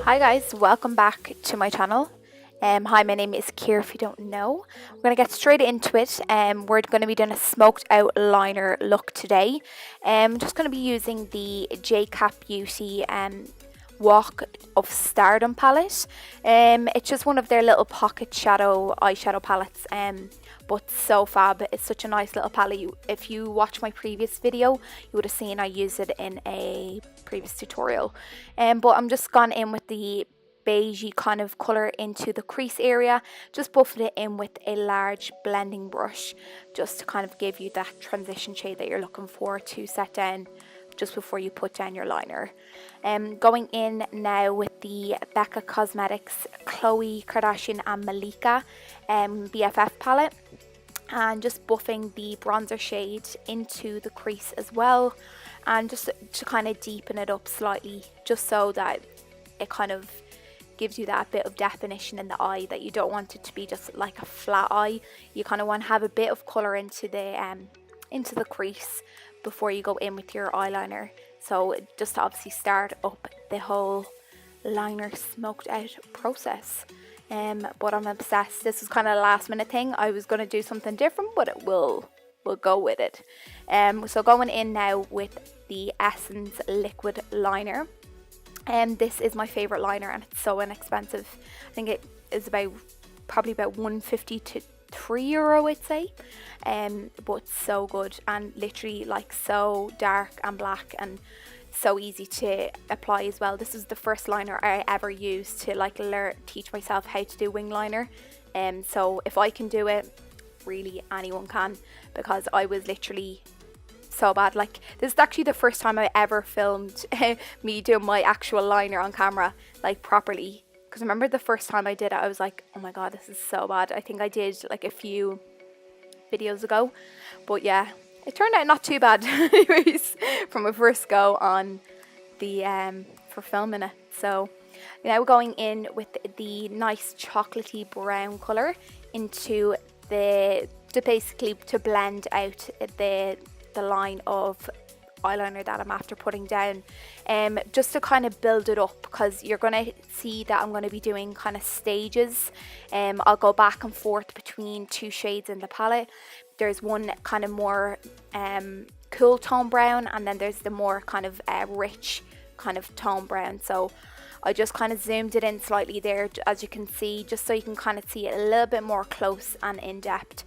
Hi guys, welcome back to my channel. Hi, my name is Ciara if you don't know. We're going to get straight into it. We're going to be doing a smoked out liner look today. I'm just going to be using the JCap Beauty Walk of Stardom palette. It's just one of their little pocket shadow eyeshadow palettes, but so fab. It's such a nice little palette. If you watch my previous video, you would have seen I used it in a previous tutorial. But I'm just gone in with the beigey kind of colour into the crease area, just buffed it in with a large blending brush just to kind of give you that transition shade that you're looking for to set down just before you put down your liner. Going in now with the Becca Cosmetics Khloe Kardashian and Malika BFF palette, and just buffing the bronzer shade into the crease as well, and just to kind of deepen it up slightly, just so that it kind of gives you that bit of definition in the eye, that you don't want it to be just like a flat eye. You kind of want to have a bit of colour into the crease before you go in with your eyeliner. So just to obviously start up the whole liner smoked out process. But I'm obsessed. This was kind of a last minute thing. I was going to do something different, but we'll go with it. So going in now with the Essence liquid liner. This is my favourite liner, and it's so inexpensive. I think it is probably about €1.50 to €3, I'd say. But so good, and literally like so dark and black and so easy to apply as well. This is the first liner I ever used to teach myself how to do wing liner. So if I can do it, really anyone can, because I was literally so bad. Like, this is actually the first time I ever filmed me doing my actual liner on camera, like properly, because I remember the first time I did it, I was like, oh my god, this is so bad. I think I did like a few videos ago, but yeah, it turned out not too bad anyways from my first go on the for filming it. So now we're going in with the nice chocolatey brown color into basically to blend out the line of eyeliner that I'm after putting down, just to kind of build it up, because you're going to see that I'm going to be doing kind of stages. I'll go back and forth between two shades in the palette. There's one kind of more cool tone brown, and then there's the more kind of rich kind of tone brown. So I just kind of zoomed it in slightly there, as you can see, just so you can kind of see it a little bit more close and in depth.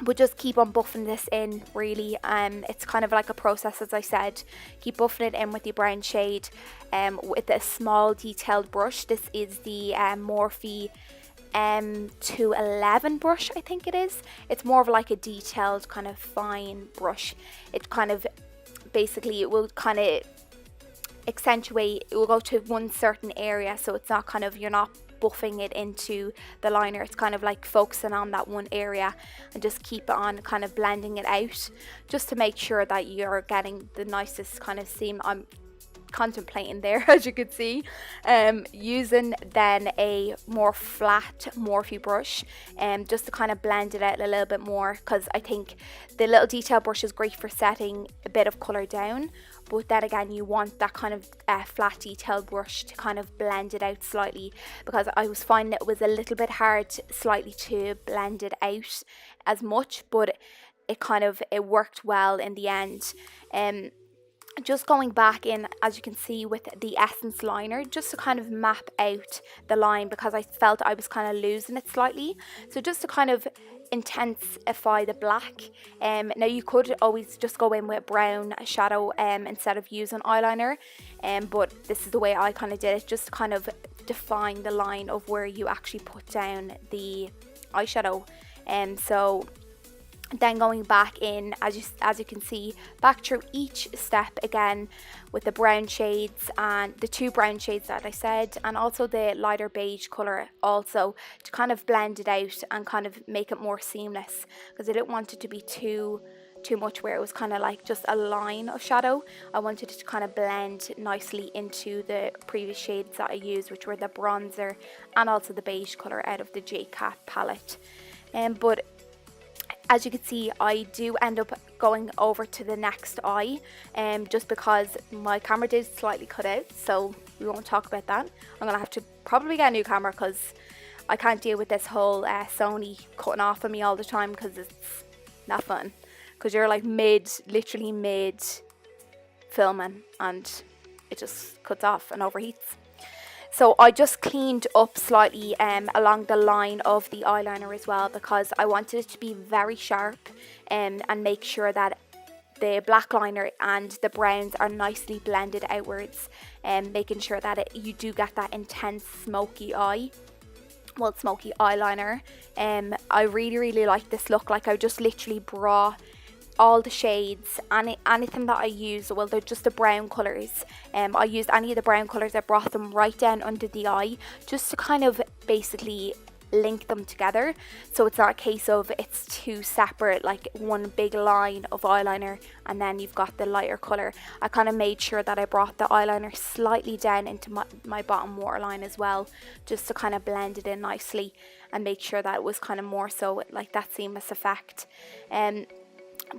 But just keep on buffing this in, really. It's kind of like a process, as I said. Keep buffing it in with the brown shade with a small detailed brush. This is the Morphe M211 brush, I think it is. It's more of like a detailed kind of fine brush. It kind of basically, it will kind of accentuate, it will go to one certain area, so it's not kind of, you're not buffing it into the liner. It's kind of like focusing on that one area and just keep it on kind of blending it out, just to make sure that you're getting the nicest kind of seam. I'm contemplating there, as you could see, using then a more flat Morphe brush, just to kind of blend it out a little bit more, because I think the little detail brush is great for setting a bit of colour down, but then again you want that kind of flat detailed brush to kind of blend it out slightly, because I was finding it was a little bit hard slightly to blend it out as much, but it worked well in the end. Just going back in, as you can see, with the Essence liner, just to kind of map out the line, because I felt I was kind of losing it slightly. So just to kind of intensify the black. Now you could always just go in with brown shadow instead of using eyeliner, but this is the way I kind of did it, just to kind of define the line of where you actually put down the eyeshadow. So then going back in, as you can see, back through each step again with the brown shades, and the two brown shades that I said, and also the lighter beige colour also, to kind of blend it out and kind of make it more seamless, because I didn't want it to be too much where it was kind of like just a line of shadow. I wanted it to kind of blend nicely into the previous shades that I used, which were the bronzer and also the beige colour out of the JCap palette. But As you can see, I do end up going over to the next eye, just because my camera did slightly cut out, so we won't talk about that. I'm going to have to probably get a new camera because I can't deal with this whole Sony cutting off on me all the time, because it's not fun. Because you're like literally mid filming and it just cuts off and overheats. So I just cleaned up slightly along the line of the eyeliner as well, because I wanted it to be very sharp and make sure that the black liner and the browns are nicely blended outwards, and making sure that you do get that intense smoky eye. Well, smoky eyeliner. I really like this look. Like, I just literally brought all the shades, anything that I use, well, they're just the brown colours. I used any of the brown colours, I brought them right down under the eye, just to kind of basically link them together, so it's not a case of it's two separate, like one big line of eyeliner and then you've got the lighter colour. I kind of made sure that I brought the eyeliner slightly down into my bottom waterline as well, just to kind of blend it in nicely and make sure that it was kind of more so like that seamless effect.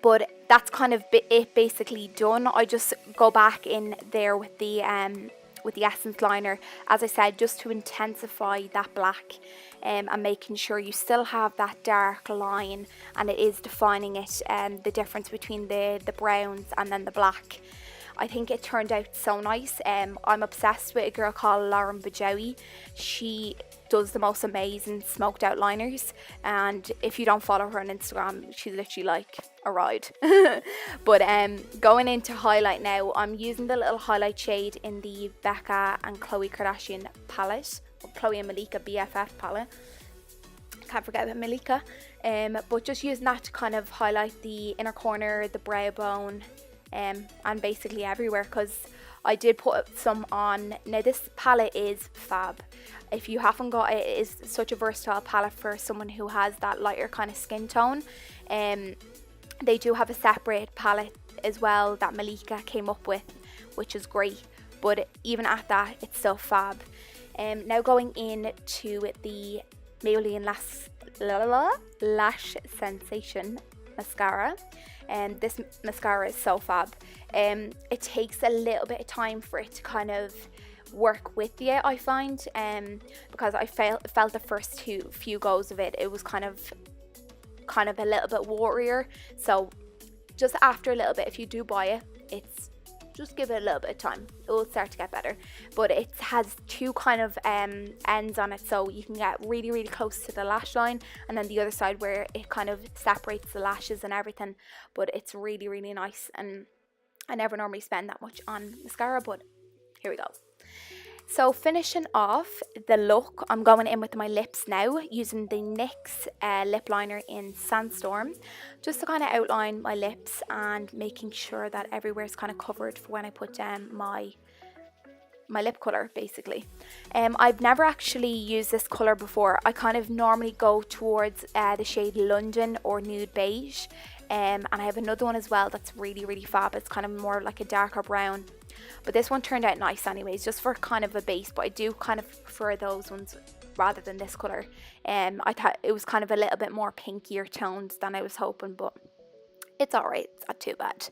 But that's kind of it basically done. I just go back in there with the essence liner, as I said, just to intensify that black, and making sure you still have that dark line and it is defining it, the difference between the browns and then the black. I think it turned out so nice. I'm obsessed with a girl called Lauren Bajowi. She does the most amazing smoked out liners, and if you don't follow her on Instagram, she's literally like a ride. But going into highlight now, I'm using the little highlight shade in the Becca and Khloe Kardashian palette, or Khloe and Malika BFF palette. Can't forget about Malika. But just using that to kind of highlight the inner corner, the brow bone, and basically everywhere, because I did put some on. Now this palette is fab. If you haven't got it, it is such a versatile palette for someone who has that lighter kind of skin tone. They do have a separate palette as well that Malika came up with, which is great, but even at that, it's still fab. Now going in to the Maybelline Lash Sensation mascara, and this mascara is so fab. It takes a little bit of time for it to kind of work with you, I find, because I felt the first few goes of it, it was kind of a little bit waterier. So just after a little bit, if you do buy it, it's just give it a little bit of time, it will start to get better. But it has two kind of ends on it, so you can get really close to the lash line, and then the other side where it kind of separates the lashes and everything. But it's really nice, and I never normally spend that much on mascara, but here we go. So finishing off the look, I'm going in with my lips now, using the NYX lip liner in Sandstorm, just to kind of outline my lips and making sure that everywhere is kind of covered for when I put down my lip colour, basically. I've never actually used this colour before. I kind of normally go towards the shade London or Nude Beige, and I have another one as well that's really fab. It's kind of more like a darker brown. But this one turned out nice anyways, just for kind of a base, but I do kind of prefer those ones rather than this colour. I thought it was kind of a little bit more pinkier toned than I was hoping, but it's alright, it's not too bad.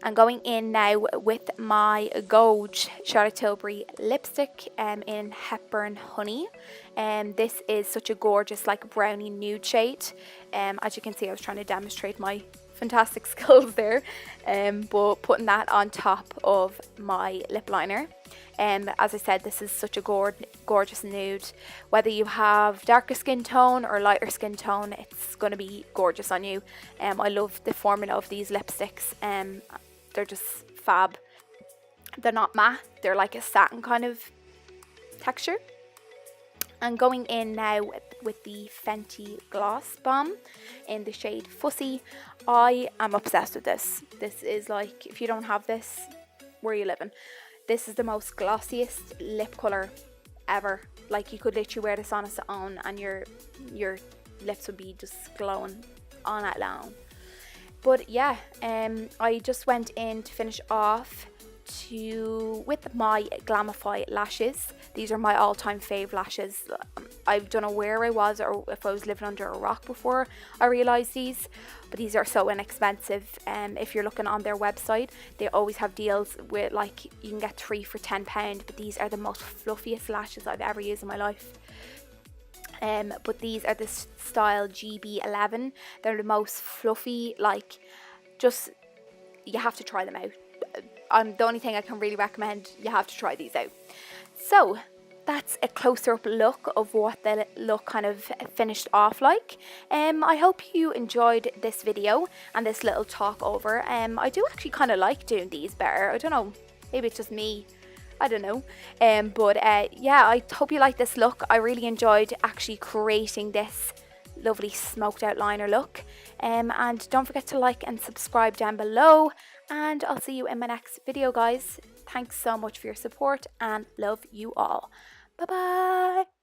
I'm going in now with my Gouge Charlotte Tilbury lipstick in Hepburn Honey. This is such a gorgeous like brownie nude shade. As you can see, I was trying to demonstrate my fantastic skills there, but putting that on top of my lip liner. As I said, this is such a gorgeous nude. Whether you have darker skin tone or lighter skin tone, it's going to be gorgeous on you. I love the formula of these lipsticks. They're just fab. They're not matte, they're like a satin kind of texture. I'm going in now with the Fenty Gloss Balm in the shade Fussy. I am obsessed with this. This is like, if you don't have this, where are you living? This is the most glossiest lip colour ever. Like, you could literally wear this on its own and your lips would be just glowing all night long. But yeah, I just went in to finish off with my Glamify lashes. These are my all-time fave lashes. I don't know where I was or if I was living under a rock before I realised these, but these are so inexpensive. If you're looking on their website, they always have deals with, like, you can get 3 for £10, but these are the most fluffiest lashes I've ever used in my life. But these are the style GB11. They're the most fluffy, like, just, you have to try them out. The only thing I can really recommend, you have to try these out. So that's a closer up look of what the look kind of finished off like. I hope you enjoyed this video and this little talk over. I do actually kind of like doing these better. I don't know, maybe it's just me, I don't know. But yeah, I hope you like this look. I really enjoyed actually creating this lovely smoked out liner look. And don't forget to like and subscribe down below, and I'll see you in my next video, guys. Thanks so much for your support and love you all. Bye bye.